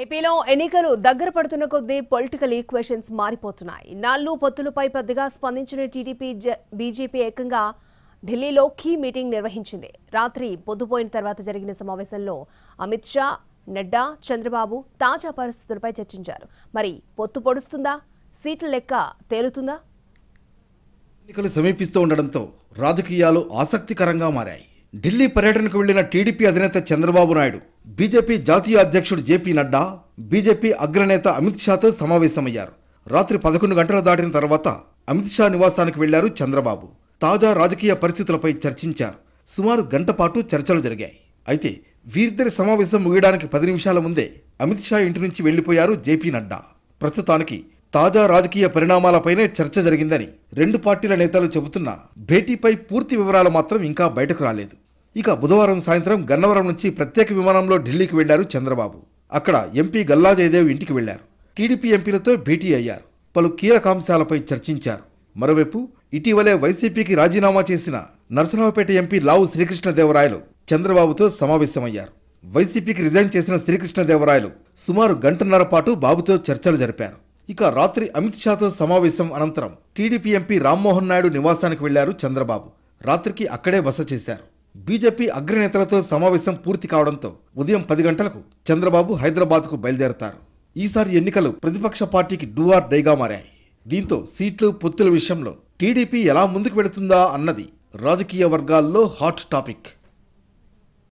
ఏపీలో ఎన్నికలు దగ్గర పడుతున్న కొద్దీ పొలిటికల్ ఈక్వేషన్స్ మారిపోతున్నాయి. నాళ్ళు పొత్తులపై పెద్దగా స్పందించిన టీడీపీ బీజేపీ ఏకంగా ఢిల్లీలో కీ మీటింగ్ నిర్వహించింది. రాత్రి పొద్దుపోయిన తర్వాత జరిగిన సమావేశంలో అమిత్ షా, నడ్డా, చంద్రబాబు తాజా పరిస్థితులపై చర్చించారు. మరి పొత్తు పొడుస్తుందా? సీట్ల లెక్క తేలుతుందా? ఎన్నికలు సమీపిస్తూ ఉండడంతో రాజకీయాలు ఆసక్తికరంగా మారాయి. ఢిల్లీ పర్యటనకు వెళ్లిన టీడీపీ అధినేత చంద్రబాబు నాయుడు, బీజేపీ జాతీయ అధ్యక్షుడు జేపీ నడ్డా, బీజేపీ అగ్రనేత అమిత్ షాతో సమావేశమయ్యారు. రాత్రి 11 గంటలు దాటిన తర్వాత అమిత్ షా నివాసానికి వెళ్లారు చంద్రబాబు. తాజా రాజకీయ పరిస్థితులపై చర్చించారు. సుమారు గంట పాటు చర్చలు జరిగాయి. అయితే వీరిద్దరి సమావేశం ముగియడానికి 10 నిమిషాల ముందే అమిత్ షా ఇంటి నుంచి వెళ్లిపోయారు జేపీ నడ్డా. ప్రస్తుతానికి తాజా రాజకీయ పరిణామాలపైనే చర్చ జరిగిందని రెండు పార్టీల నేతలు చెబుతున్నా భేటీపై పూర్తి వివరాలు మాత్రం ఇంకా బయటకు రాలేదు. ఇక బుధవారం సాయంత్రం గన్నవరం నుంచి ప్రత్యేక విమానంలో ఢిల్లీకి వెళ్లారు చంద్రబాబు. అక్కడ ఎంపీ గల్లా జయదేవ్ ఇంటికి వెళ్లారు. టీడీపీ ఎంపీలతో భేటీ అయ్యారు. పలు కీలకాంశాలపై చర్చించారు. మరోవైపు ఇటీవలే వైసీపీకి రాజీనామా చేసిన నరసరావుపేట ఎంపీ లావు శ్రీకృష్ణదేవరాయలు చంద్రబాబుతో సమావేశమయ్యారు. వైసీపీకి రిజైన్ చేసిన శ్రీకృష్ణదేవరాయలు సుమారు గంటన్నర పాటు బాబుతో చర్చలు జరిపారు. ఇక రాత్రి అమిత్ షాతో సమావేశం అనంతరం టీడీపీ ఎంపీ రామ్మోహన్ నాయుడు నివాసానికి వెళ్లారు చంద్రబాబు. రాత్రికి అక్కడే బస చేశారు. బీజేపీ అగ్రనేతలతో సమావేశం పూర్తి కావడంతో ఉదయం 10 గంటలకు చంద్రబాబు హైదరాబాద్కు బయలుదేరతారు. ఈసారి ఎన్నికలు ప్రతిపక్ష పార్టీకి డూ ఆర్ డైగా మారాయి. దీంతో సీట్లు పొత్తుల విషయంలో టీడీపీ ఎలా ముందుకు వెళుతుందా అన్నది రాజకీయ వర్గాల్లో హాట్ టాపిక్.